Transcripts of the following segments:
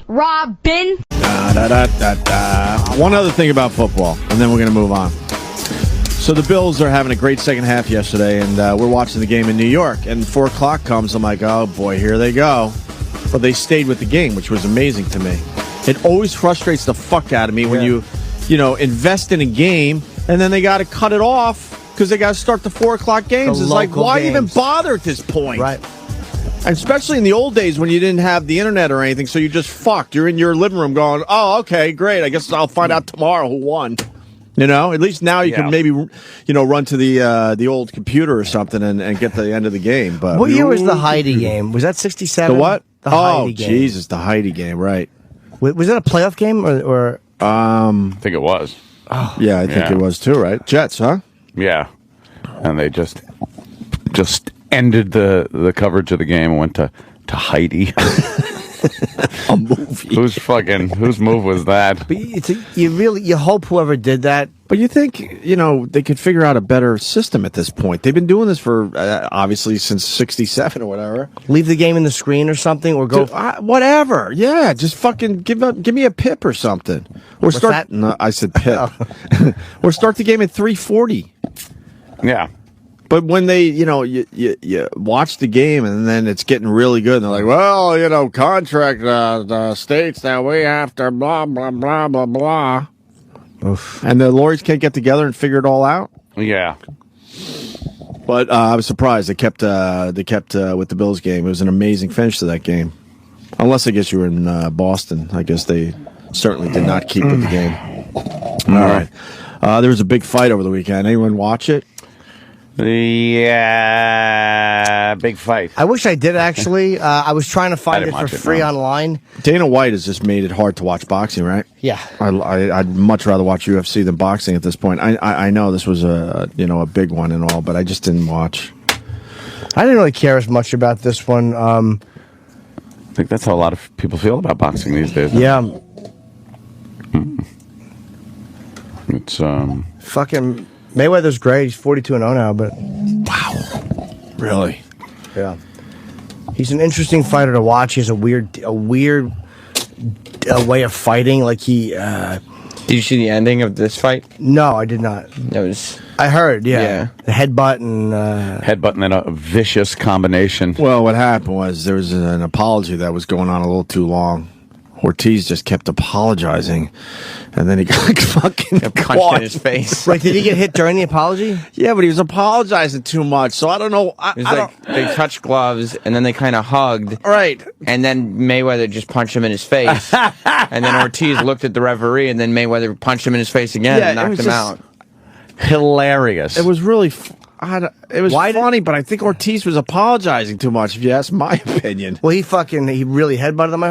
Robin. One other thing about football, and then we're going to move on. So the Bills are having a great second half yesterday, and we're watching the game in New York. And 4 o'clock comes, I'm like, oh boy, here they go. But they stayed with the game, which was amazing to me. It always frustrates the fuck out of me when you invest in a game, and then they got to cut it off because they got to start the 4 o'clock games. It's like, why even bother at this point? Right. And especially in the old days when you didn't have the internet or anything, so you just fucked. You're in your living room going, oh, okay, great. I guess I'll find out tomorrow who won. At least now you can maybe, run to the old computer or something and get to the end of the game. But what year was the Heidi game? Was that 67? The what? The Heidi game. Jesus, the Heidi game, right. Was that a playoff game or? I think it was. Oh. Yeah, I think it was too, right? Jets, huh? Yeah. And they just ended the coverage of the game and went to Heidi. A movie. Whose move was that? But you hope whoever did that. But you think, they could figure out a better system at this point. They've been doing this for, obviously, since 67 or whatever. Leave the game in the screen or something, or go... whatever. Yeah, just fucking give me a pip or something. Or What's that? No, I said pip. Or start the game at 3:40. Yeah. But when they, you watch the game and then it's getting really good, and they're like, well, contract states that we have to blah, blah, blah, blah, blah. Oof. And the lawyers can't get together and figure it all out? Yeah. But I was surprised. They kept with the Bills game. It was an amazing finish to that game. Unless I guess you were in Boston. I guess they certainly did not keep with the game. All right. There was a big fight over the weekend. Anyone watch it? Yeah, big fight. I wish I did, actually. I was trying to find it for free online. Dana White has just made it hard to watch boxing, right? Yeah. I'd much rather watch UFC than boxing at this point. I know this was a big one and all, but I just didn't watch. I didn't really care as much about this one. I think that's how a lot of people feel about boxing these days. Yeah. It's fucking Mayweather's great. He's 42-0 now, but wow, really? Yeah. He's an interesting fighter to watch. He has a weird way of fighting. Like he. Did you see the ending of this fight? No, I did not. It was. I heard. Yeah. The headbutt and. Headbutt and then a vicious combination. Well, what happened was there was an apology that was going on a little too long. Ortiz just kept apologizing, and then he got fucking punched in his face. Right? Did he get hit during the apology? Yeah, but he was apologizing too much, so I don't know. They touched gloves, and then they kind of hugged. Right. And then Mayweather just punched him in his face. And then Ortiz looked at the referee, and then Mayweather punched him in his face again and knocked him out. Hilarious. It was really... it was funny, but I think Ortiz was apologizing too much, if you ask my opinion. Well, he really headbutted him.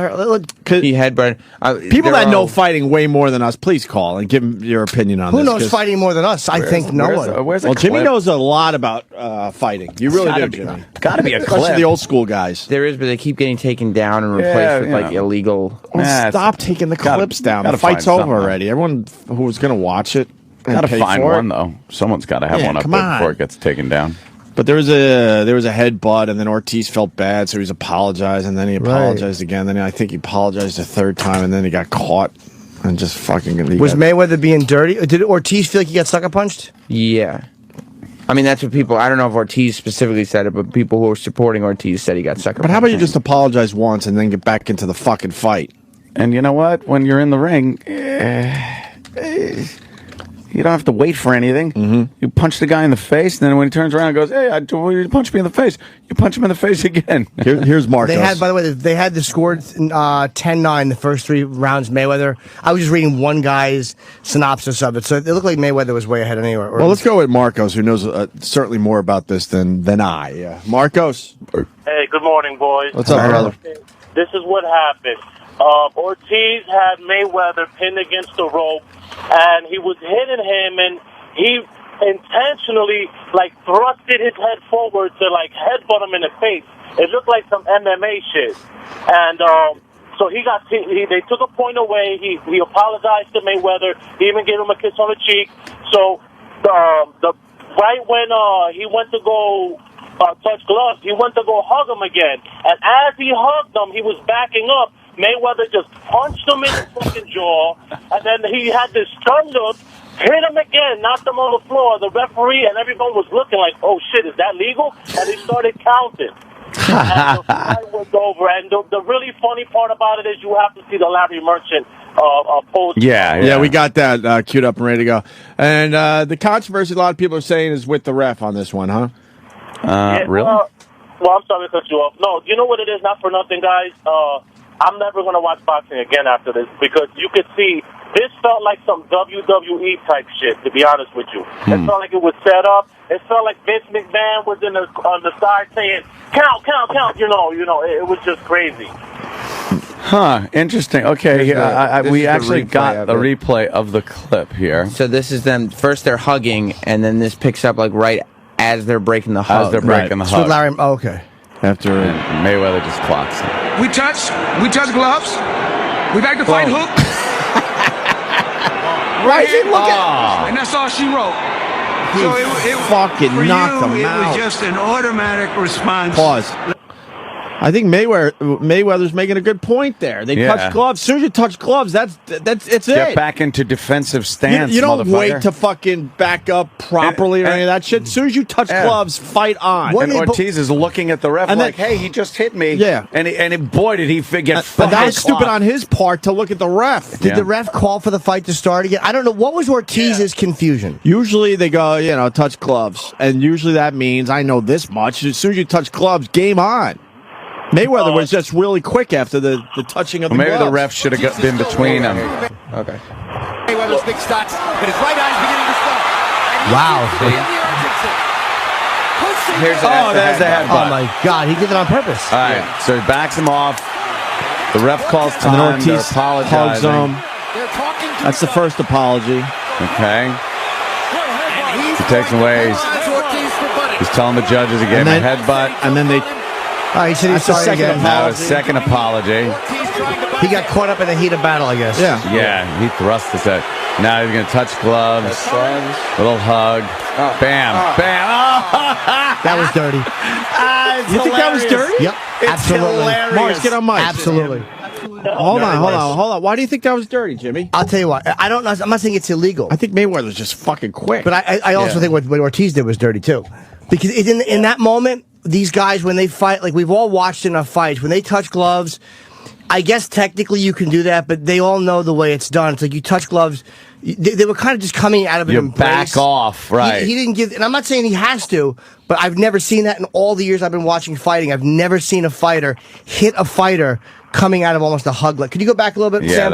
He headbutted. People that know fighting way more than us, please call and give your opinion on this. Who knows fighting more than us? I think no one. Well, Jimmy knows a lot about fighting. You really do, Jimmy. Gotta be a clip. Especially the old school guys. There is, but they keep getting taken down and replaced with like illegal. Well, stop taking the clips down. The fight's over already. Everyone who was going to watch it. Gotta find one though. Someone's got to have one up there before it gets taken down. But there was a headbutt, and then Ortiz felt bad, so he was apologizing. And then he apologized again. Then I think he apologized a third time, and then he got caught and just fucking. Was Mayweather being dirty? Did Ortiz feel like he got sucker punched? Yeah. I mean, that's what people. I don't know if Ortiz specifically said it, but people who were supporting Ortiz said he got sucker punched. But how about you just apologize once and then get back into the fucking fight? And you know what? When you're in the ring. You don't have to wait for anything. Mm-hmm. You punch the guy in the face, and then when he turns around and goes, "Hey, you punched me in the face," you punch him in the face again. Here's Marcos. By the way, they had the score 10-9 the first 3 rounds. Mayweather. I was just reading one guy's synopsis of it, so it looked like Mayweather was way ahead anyway. Well, let's go with Marcos, who knows certainly more about this than I. Marcos. Hey, good morning, boys. What's up, brother? This is what happened. Ortiz had Mayweather pinned against the rope, and he was hitting him, and he intentionally thrusted his head forward to headbutt him in the face. It looked like some MMA shit, and so they took a point away. He apologized to Mayweather. He even gave him a kiss on the cheek. So right when he went to go touch gloves, he went to go hug him again, and as he hugged him, he was backing up. Mayweather just punched him in the fucking jaw, and then he had this stun look, hit him again, knocked him on the floor. The referee and everyone was looking like, oh shit, is that legal? And they started counting. And the fight was over. And the really funny part about it is you have to see the Larry Merchant post. Yeah, we got that queued up and ready to go. And the controversy a lot of people are saying is with the ref on this one, huh? Really? Well, I'm sorry to cut you off. No, you know what it is? Not for nothing, guys. I'm never going to watch boxing again after this because you could see this felt like some WWE type shit, to be honest with you. It felt like it was set up. It felt like Vince McMahon was on the side saying, count, count, count. You know, it was just crazy. Huh, interesting. Okay, we actually got the it. replay of the clip here. So this is them. First they're hugging, and then this picks up like right as they're breaking the hug. As they're breaking the So hug. Larry, okay. After And Mayweather just clocks him. We touch gloves. We back to fight hook. right, look at And that's all she wrote. He fucking for knocked you, him it out. was just an automatic response. Pause. I think Mayweather's making a good point there. They touch gloves. As soon as you touch gloves, it's Get it. back into defensive stance. You don't wait motherfucker. to fucking back up properly or any of that shit. As soon as you touch gloves, fight on. And Ortiz is looking at the ref And like, then- "Hey, he just hit me." Yeah. and boy, did he get But fucking that was stupid clocked. on his part to look at the ref. Did the ref call for the fight to start again? I don't know. What was Ortiz's confusion? Usually they go, touch gloves. And usually that means, I know this much, as soon as you touch gloves, game on. Mayweather was just really quick after the touching of the Maybe gloves. the ref should have been between them. Okay. Mayweather's big shots, but his right eye's beginning to slow. Wow. Here's There's the headbutt. Oh my God, he did it on purpose. All right, so he backs him off. The ref calls And then time. They're Ortiz hugs apologizing. him. That's the first apology. Okay. He takes him away. He's telling the judges he gave him a headbutt. And then they... He said he's That's the sorry second again. Now his second apology. He got caught up in the heat of battle, I guess. Yeah, he thrust his head. Now he's going to touch gloves. Little hug. Bam. Bam. That was dirty. You think that was dirty? Yep. It's Absolutely. hilarious. Mars, get on mic. Absolutely. Hold on. Why do you think that was dirty, Jimmy? I'll tell you what. I don't know. I'm not saying it's illegal. I think Mayweather's just fucking quick. But I also think what Ortiz did was dirty too, because in that moment, these guys when they fight, like we've all watched enough fights, when they touch gloves, I guess technically you can do that, but they all know the way it's done. It's like you touch gloves. They were kind of just coming out of an You embrace. back off, right. He didn't give, and I'm not saying he has to, but I've never seen that in all the years I've been watching fighting. I've never seen a fighter hit a fighter coming out of almost a hug. Could you go back a little bit, Yeah,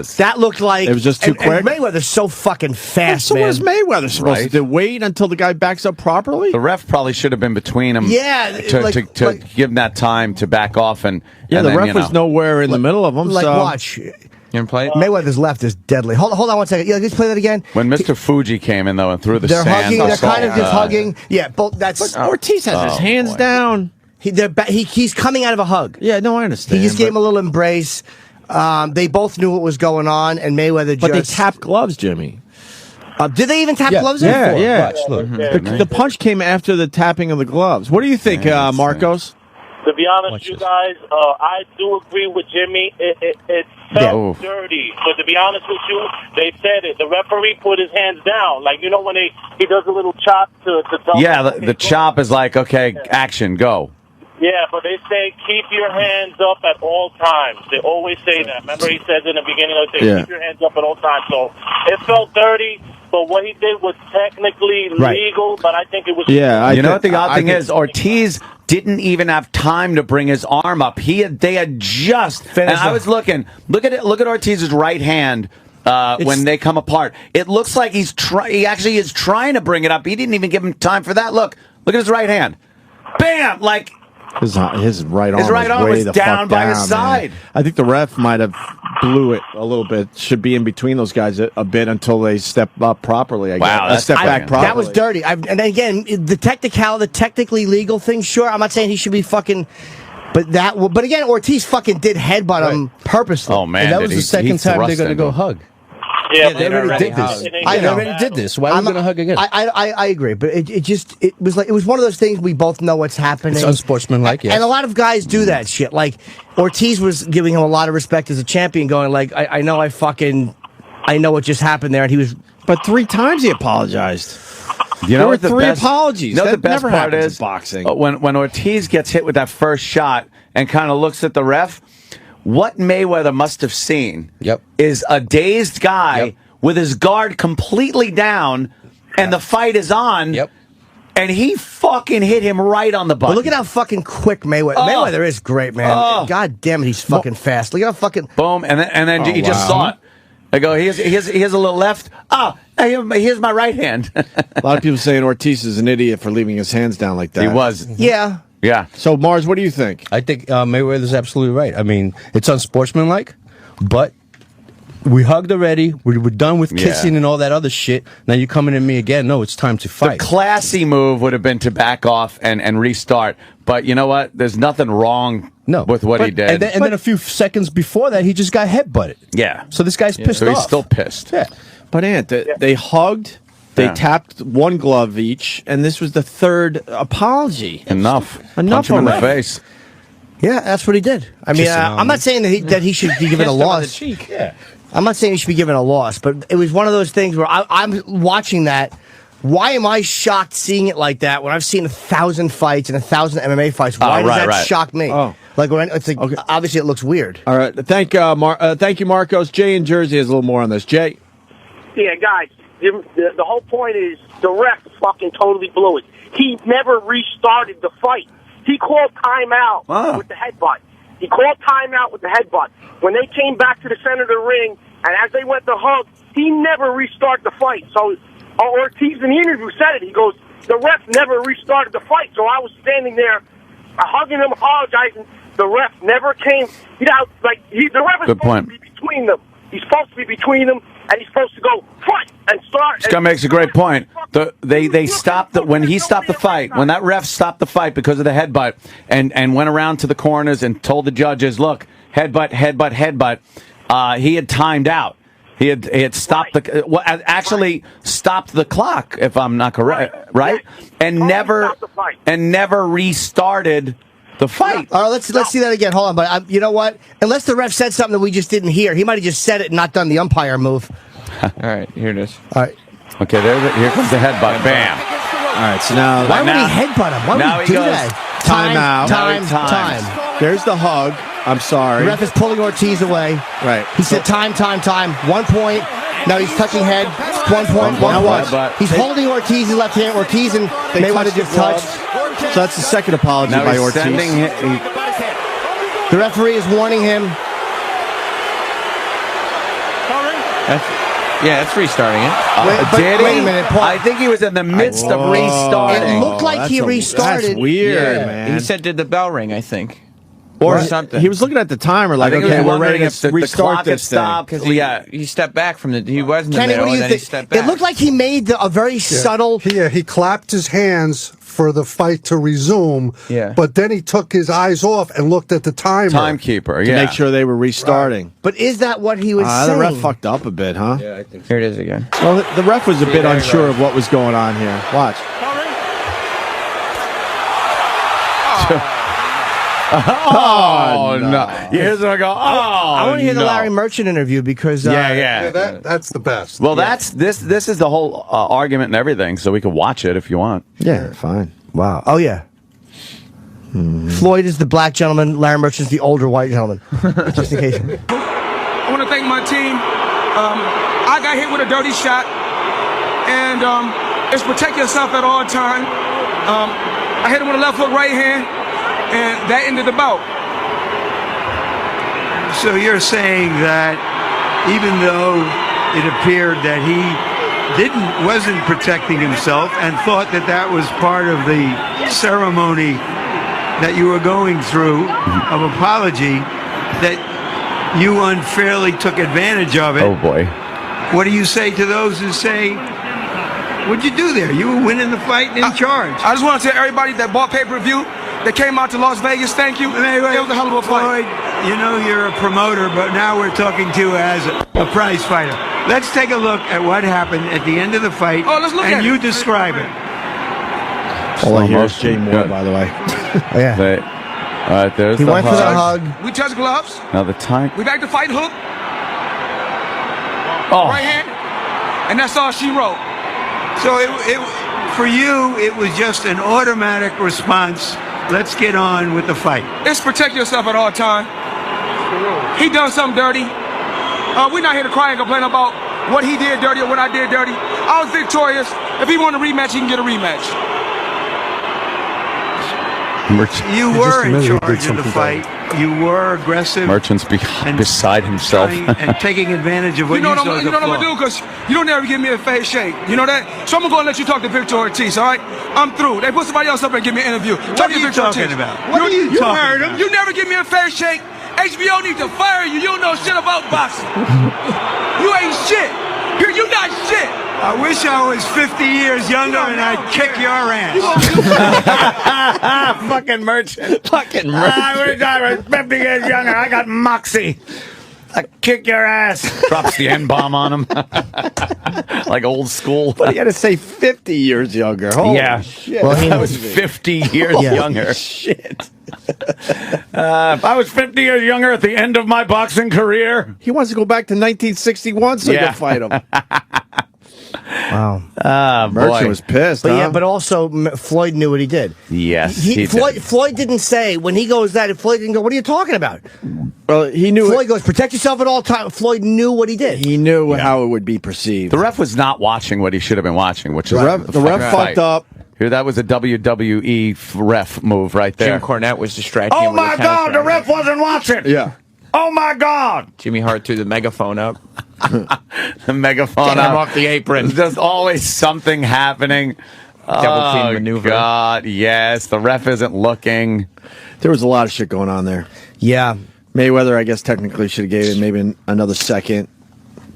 Sam? that looked like It was just too quick? And Mayweather's so fucking fast, so man. what is Mayweather supposed Right. to do? Wait until the guy backs up properly? The ref probably should have been between them. Yeah, to give him that time to back off and Yeah, and the then, ref was nowhere in the middle of them. Like, so. watch. You want to play it? Mayweather's left is deadly. Hold on 1 second. Yeah, let's play that again. When Mr. Fuji came in though and threw the They're sand, hugging. They're kind of just hugging. Yeah, both. That's Ortiz has his hands down. he's coming out of a hug. Yeah, no, I understand. He just gave him but- a little embrace. They both knew what was going on, and Mayweather But they just tapped gloves, Jimmy. Did they even tap gloves? Yeah, in? yeah. Look. The punch came after the tapping of the gloves. What do you think, Marcos? To be honest, you guys, I do agree with Jimmy. It felt dirty. But to be honest with you, they said it. The referee put his hands down. Like, you know when he does a little chop to tell Yeah, the chop is like, okay, action, go. Yeah, but they say keep your hands up at all times. They always say that. Remember he says in the beginning, they say keep your hands up at all times. So it felt dirty, but what he did was technically legal, but I think it was... Yeah, You know what the odd thing is? Ortiz didn't even have time to bring his arm up. They had just finished. And I was looking. Look at it. Look at Ortiz's right hand when they come apart. It looks like he actually is trying to bring it up. He didn't even give him time for that. Look at his right hand. Bam! Like his right arm, was way the down fuck by his man. side. I think the ref might have blew it a little bit. Should be in between those guys a bit until they step up properly. I guess. Wow, that's step back brilliant. properly. That was dirty. And again, the technically legal thing. Sure, I'm not saying he should be fucking. But again, Ortiz fucking did headbutt him purposely. Oh man, And that was the second time they're going to go hug. Yeah, they already did this. I know. They already did this. Why are we going to hug again? I agree, but it was one of those things we both know what's happening. It's unsportsmanlike, yes. And a lot of guys do that shit. Like Ortiz was giving him a lot of respect as a champion, going like, I know what just happened there, and he was. But 3 times he apologized. You know what there were 3 apologies. You know that the best never part happens is in boxing. When Ortiz gets hit with that first shot and kind of looks at the ref, what Mayweather must have seen is a dazed guy with his guard completely down, and the fight is on. And he fucking hit him right on the button. But look at how fucking quick Mayweather is great, man. God damn it, he's fucking fast. Look at how fucking boom, and then he just saw it. I go, he has a little left. Here's my right hand. A lot of people saying Ortiz is an idiot for leaving his hands down like that. He was. Yeah. So, Mars, what do you think? I think Mayweather's absolutely right. I mean, it's unsportsmanlike, but we hugged already. We're done with kissing and all that other shit. Now you're coming at me again. No, it's time to fight. The classy move would have been to back off and restart. But you know what? There's nothing wrong with what he did. And then a few seconds before that, he just got headbutted. Yeah. So this guy's pissed off. So he's still pissed. Yeah. But, Ant, they hugged. They tapped 1 glove each, and this was the 3rd apology. Enough. Punch him in the face. Yeah, that's what he did. I mean, I'm not saying that he should be given a loss. I'm not saying he should be given a loss, but it was one of those things where I'm watching that. Why am I shocked seeing it like that when I've seen 1,000 fights and 1,000 MMA fights? Why does that shock me? Like it's like obviously it looks weird. All right, thank you, Marcos. Jay in Jersey has a little more on this. Jay. Yeah, guys, the whole point is the ref fucking totally blew it. He never restarted the fight. He called timeout with the headbutt. He called timeout with the headbutt. When they came back to the center of the ring, and as they went to hug, he never restarted the fight. So Ortiz in the interview said it. He goes, the ref never restarted the fight. So I was standing there hugging him, apologizing. The ref never came. You know, the ref is supposed to be between them. He's supposed to be between them, and he's supposed to go fight and start. This guy makes a great point. They stopped when he stopped the fight. When that ref stopped the fight because of the headbutt, and went around to the corners and told the judges, "Look, headbutt, headbutt, headbutt." He had timed out. He had stopped actually stopped the clock, if I'm not correct, right? And never restarted the fight. All right, let's see that again. Hold on, but you know what? Unless the ref said something that we just didn't hear, he might have just said it and not done the umpire move. All right, here it is. All right. Okay, here comes the headbutt. Bam. All right, so now why would he headbutt him? Why would he do that? Time. There's the hug. I'm sorry. The ref is pulling Ortiz away. Right. He said time. 1 point. Now he's touching head. 1 point. 1 point. He's holding Ortiz's left hand. Ortiz and Mayweather just touched. So that's the second apology by Ortiz. The referee is warning him. That's restarting it. Wait a minute, Paul. I think he was in the midst of restarting. It looked like he restarted. That's weird, man. He said, "Did the bell ring?" I think. Or something. He was looking at the timer, like, okay, we're ready to restart this thing. Because he stepped back from he wasn't Kenny, in the middle, and then he stepped back. It looked like he made a very subtle. He clapped his hands for the fight to resume. Yeah. But then he took his eyes off and looked at the timer. Timekeeper, to make sure they were restarting. Right. But is that what he was saying? The ref fucked up a bit, huh? Yeah, I think so. Here it is again. Well, the ref was a bit unsure of what was going on here. Watch. Oh, no. Here's what I go, I want to hear the Larry Merchant interview because... that's the best. Well, this is the whole argument and everything, so we can watch it if you want. Yeah, fine. Wow. Oh, yeah. Floyd is the black gentleman. Larry Merchant's the older white gentleman. Just in case. I want to thank my team. I got hit with a dirty shot, and it's protect yourself at all time. I hit him with a left hook right hand, and that ended the bout. So you're saying that even though it appeared that he wasn't protecting himself and thought that was part of the ceremony that you were going through of apology, that you unfairly took advantage of it. Oh, boy. What do you say to those who say, what'd you do there? You were winning the fight and in charge. I just want to tell everybody that bought pay-per-view, that came out to Las Vegas, thank you. It was a hell of a fight. Floyd, you know you're a promoter, but now we're talking to you as a prize fighter. let's take a look at what happened at the end of the fight. Oh, let's look and at you it. describe it. All I hear is Jay Moore, by the way. Yeah. All right, there's He the went for the hug. hug. We touch gloves. Now the time. We back to fight hook. Oh. Right hand. And that's all she wrote. So for you, it was just an automatic response. Let's get on with the fight. It's protect yourself at all time. He done something dirty. We're not here to cry and complain about what he did dirty or what I did dirty. I was victorious. If he wanted a rematch, he can get a rematch. You were in charge of the fight. You were aggressive. Merchant's beside himself. And taking advantage of what You know what saw as a I'm flaw. gonna do? Because you don't ever give me a face shake. You know that? So I'm gonna let you talk to Mayweather-Ortiz, all right? I'm through. They put somebody else up and give me an interview. What are you talking about? What are you talking about? You never give me a fair shake. HBO needs to fire you. You don't know shit about boxing. You ain't shit. You not shit. I wish I was 50 years younger and I'd kick your ass. Fucking Merchant. Fucking Merchant. I wish I was 50 years younger. I got moxie. I kick your ass. Drops the N-bomb on him. Like old school. But you got to say 50 years younger. Holy shit. Well, I was 50 years younger. Shit. If I was 50 years younger at the end of my boxing career. He wants to go back to 1961 so he can fight him. Wow. Merchant was pissed, But huh? yeah, but also Floyd knew what he did. Yes, he did. Floyd didn't say, when he goes that, Floyd didn't go, what are you talking about? Well, he knew. Floyd goes, protect yourself at all times. Floyd knew what he did. He knew how it would be perceived. The ref was not watching what he should have been watching, which is the ref fucked up. Here, that was a WWE ref move right there. Jim Cornette was distracting. Oh him with my a tennis God, the racket. ref wasn't watching. Yeah. Oh my God. Jimmy Hart threw the megaphone up. The megaphone Get him up. off the apron. There's always something happening. Double team maneuver. God, yes. The ref isn't looking. There was a lot of shit going on there. Yeah. Mayweather, I guess, technically should have gave it maybe another second,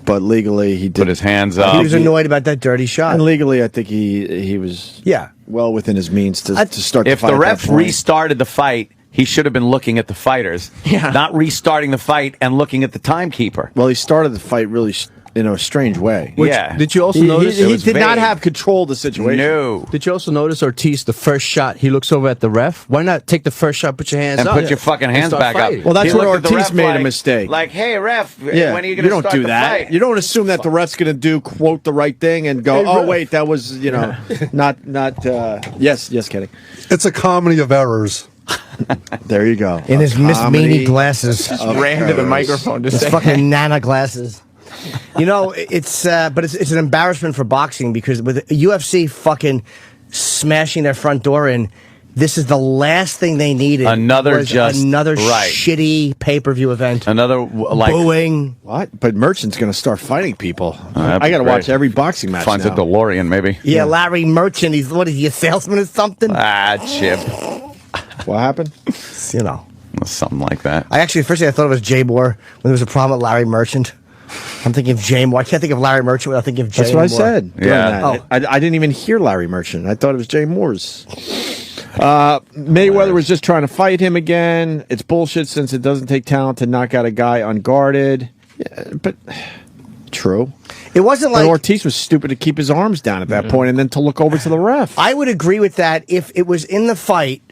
but legally he did. Put his hands up. He was annoyed about that dirty shot. And legally, I think he was well within his means to start the If fight. the at ref that point. restarted the fight, he should have been looking at the fighters, not restarting the fight and looking at the timekeeper. Well, he started the fight really in a strange way. Did you also notice he did not have control of the situation? No. Did you also notice Ortiz, the first shot, he looks over at the ref? Why not take the first shot, put your hands And up? put your fucking and hands start back fighting? up. Well, that's He where looked at the Ortiz ref made a mistake. Like, hey, ref, Yeah, when are you going you to don't start do the that. fight? You don't assume that the ref's going to do quote the right thing and go, Hey, oh ref. wait, that was not yes, Kenny. It's a comedy of errors. There you go. In his Miss comedy Meanie glasses. Just ran to the microphone to His say, fucking Nana glasses. You know, it's an embarrassment for boxing because with UFC fucking smashing their front door in, this is the last thing they needed. Another was just- another right. shitty pay-per-view event. Another, like, Booing. What? But Merchant's going to start fighting people. that'd I be got to great. watch every boxing match finds now. a DeLorean, maybe. Yeah, Larry Merchant. He's a salesman or something? Ah, Chip. What happened? You know. Something like that. I actually, first thing I thought it was Jay Moore when there was a problem with Larry Merchant. I'm thinking of Jay Moore. I can't think of Larry Merchant without thinking of Jay That's what Moore. I said. during Yeah. that. Oh. I didn't even hear Larry Merchant. I thought it was Jay Moore's. Mayweather was just trying to fight him again. It's bullshit since it doesn't take talent to knock out a guy unguarded. Yeah, but true. It wasn't But like Ortiz was stupid to keep his arms down at that point and then to look over to the ref. I would agree with that if it was in the fight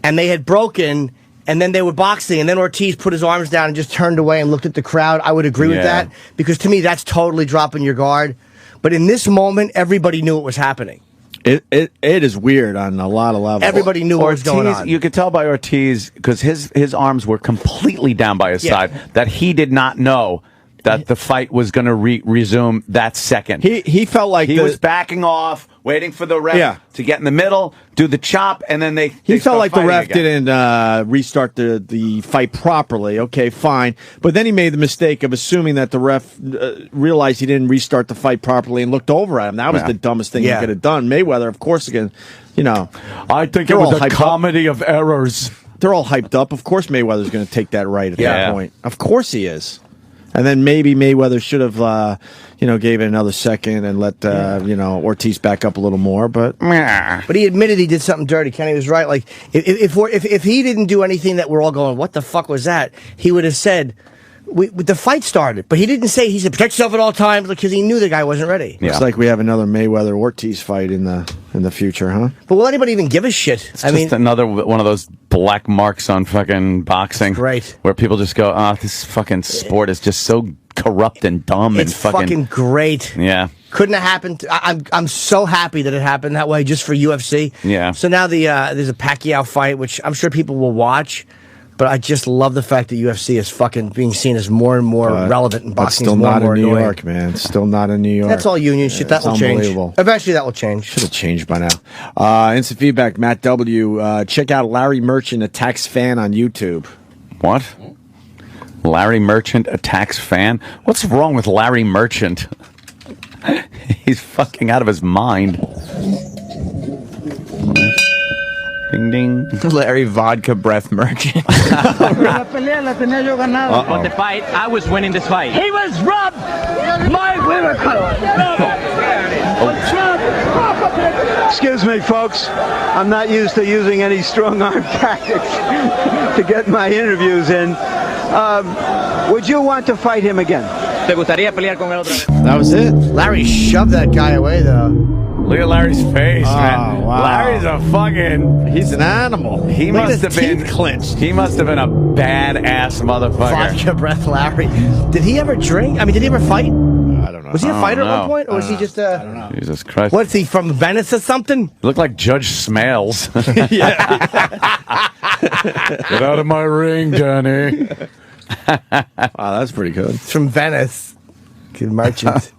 and they had broken and then they were boxing and then Ortiz put his arms down and just turned away and looked at the crowd. I would agree with Yeah. that because to me that's totally dropping your guard. But in this moment, everybody knew it was happening. It is weird on a lot of levels. Everybody knew what was going on. You could tell by Ortiz, because his arms were completely down by his side, that he did not know that the fight was going to resume that second. He felt like he was backing off, waiting for the ref to get in the middle, do the chop, and then they He felt start like the fighting ref again. didn't restart the fight properly. Okay, fine. But then he made the mistake of assuming that the ref realized he didn't restart the fight properly and looked over at him. That was the dumbest thing he could have done. Mayweather, of course, again, I think it was a comedy of errors. They're all hyped up. Of course Mayweather's going to take that right at that point. Of course he is. And then maybe Mayweather should have, gave it another second and let, Ortiz back up a little more. But he admitted he did something dirty. Kenny was right. Like if he didn't do anything that we're all going, what the fuck was that? He would have said, the fight started, but he didn't say. He said protect yourself at all times because he knew the guy wasn't ready. Looks like we have another Mayweather-Ortiz fight in the future, huh? But will anybody even give a shit? It's just another one of those black marks on fucking boxing. Great. Where people just go, oh, this fucking sport is just so corrupt and dumb It's and fucking great. Yeah. Couldn't have happened. I'm so happy that it happened that way just for UFC. Yeah. So now there's a Pacquiao fight, which I'm sure people will watch. But I just love the fact that UFC is fucking being seen as more and more relevant in boxing. Still not in New annoying. York, man. Still not in New York. That's all union shit. That will change. Eventually, that will change. Should have changed by now. Instant feedback, Matt W. Check out Larry Merchant Attacks Fan on YouTube. What? Larry Merchant Attacks Fan? What's wrong with Larry Merchant? He's fucking out of his mind. Ding ding. Larry Vodka Breath Merchant. But the fight, I was winning this fight. He was robbed. My winner Excuse me, folks. I'm not used to using any strong arm tactics to get my interviews in. Would you want to fight him again? ¿Te gustaría pelear con él otra vez? That was it. Larry shoved that guy away, though. Look at Larry's face, man. Wow. Larry's a fucking... He's an animal. He Look at must have his been teeth clenched. He must have been a badass motherfucker. Vodka breath, Larry. Did he ever drink? I mean, did he ever fight? I don't know. Was he a fider at one point, or was he just a? I don't know. Jesus Christ. What's he from Venice or something? Look like Judge Smales. Get out of my ring, Johnny. Wow, that's pretty good. He's from Venice. Good merchant.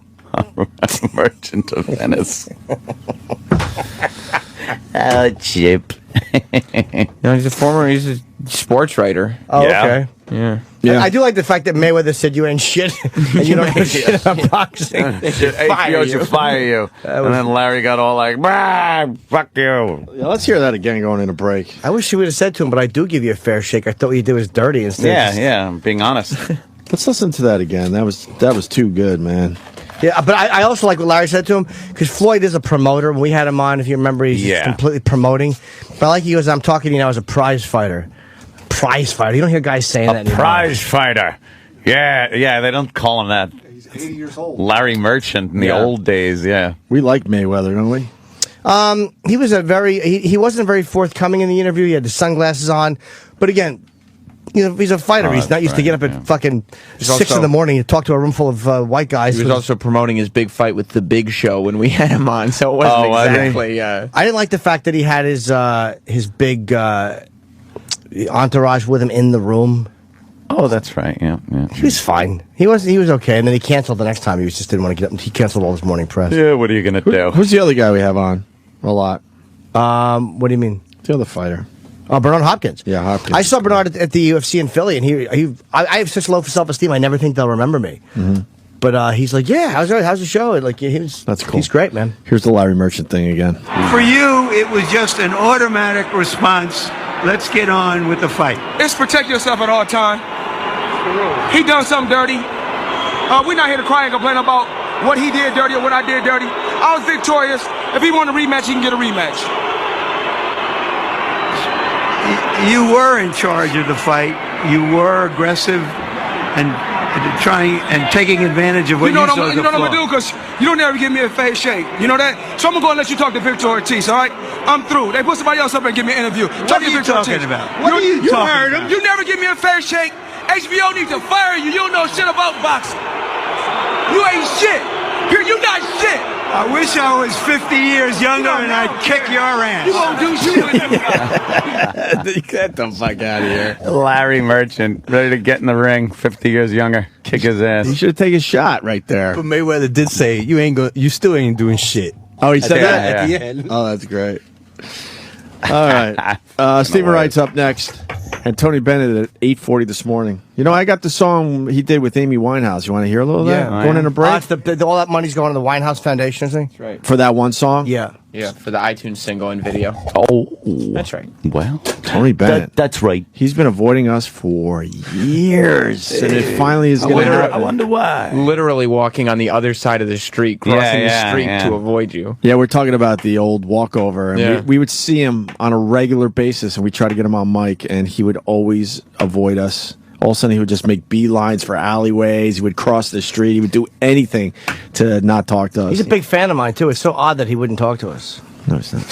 Merchant of Venice. Oh, Chip. He's a sports writer. Oh, Yeah. okay. Yeah. Yeah. I do like the fact that Mayweather said you ain't shit, and you don't know shit about boxing. HBO should fire you. And then Larry got all like, "Bah, fuck you." Yeah, let's hear that again going into break. I wish you would have said to him, but I do give you a fair shake. I thought what you did was dirty instead. Yeah, of just- yeah, I'm being honest. Let's listen to that again. That was too good, man. Yeah, but I also like what Larry said to him, because Floyd is a promoter. When we had him on, if you remember, he's just completely promoting. But I like he goes, I'm talking to you now as a prize fighter. Prize fighter. You don't hear guys saying that anymore. Prize fighter. Yeah, they don't call him that. He's 80 years old. Larry Merchant in the old days, yeah. We like Mayweather, don't we? He was he wasn't very forthcoming in the interview. He had the sunglasses on. But again, you know, he's a fighter. He's not used to get up at fucking 6 in the morning and talk to a room full of white guys. He was also promoting his big fight with the Big Show when we had him on, so it wasn't exactly. I didn't like the fact that he had his big entourage with him in the room. Oh, that's right. Yeah. He was fine. He was okay, and then he canceled the next time. He just didn't want to get up. He canceled all his morning press. Yeah, what are you gonna do? Who's the other guy we have on? A lot. What do you mean? The other fighter. Oh, Bernard Hopkins. Yeah, Hopkins. I saw Bernard at the UFC in Philly, and I have such low self-esteem. I never think they'll remember me. Mm-hmm. But he's like, yeah, how's the show? And like, that's cool. He's great, man. Here's the Larry Merchant thing again. For you, it was just an automatic response. Let's get on with the fight. It's protect yourself at all time. He done something dirty. We're not here to cry and complain about what he did dirty or what I did dirty. I was victorious. If he want a rematch, he can get a rematch. You were in charge of the fight. You were aggressive and trying and taking advantage of what you saw on the floor. You know what I'm gonna do? Because you don't ever give me a fair shake. You know that? So I'm gonna go and let you talk to Mayweather-Ortiz. All right? I'm through. They put somebody else up and give me an interview. What are you talking about? What are you talking heard him. about? You never give me a fair shake. HBO needs to fire you. You don't know shit about boxing. You ain't shit. You're not shit. I wish I was 50 years younger and I'd kick your ass. You won't do shit with them. Get the fuck out of here. Larry Merchant, ready to get in the ring, 50 years younger, kick his ass. You should take a shot right there. But Mayweather did say you still ain't doing shit. Oh, he said that at the end. Oh, that's great. All right. Stephen Wright's up next. And Tony Bennett at 8:40 this morning. You know, I got the song he did with Amy Winehouse. You want to hear a little of that? Going in a break? All that money's going to the Winehouse Foundation, isn't it? That's right. For that one song? Yeah. Yeah, for the iTunes single and video. Oh. That's right. Well, Tony Bennett. That's right. He's been avoiding us for years. And it finally is going to happen. I wonder why. Literally walking on the other side of the street, crossing the street to avoid you. Yeah, we're talking about the old walkover. And we would see him on a regular basis, and we try to get him on mic, and he would always avoid us. All of a sudden, he would just make beelines for alleyways. He would cross the street. He would do anything to not talk to us. He's a big fan of mine, too. It's so odd that he wouldn't talk to us. No, it's not.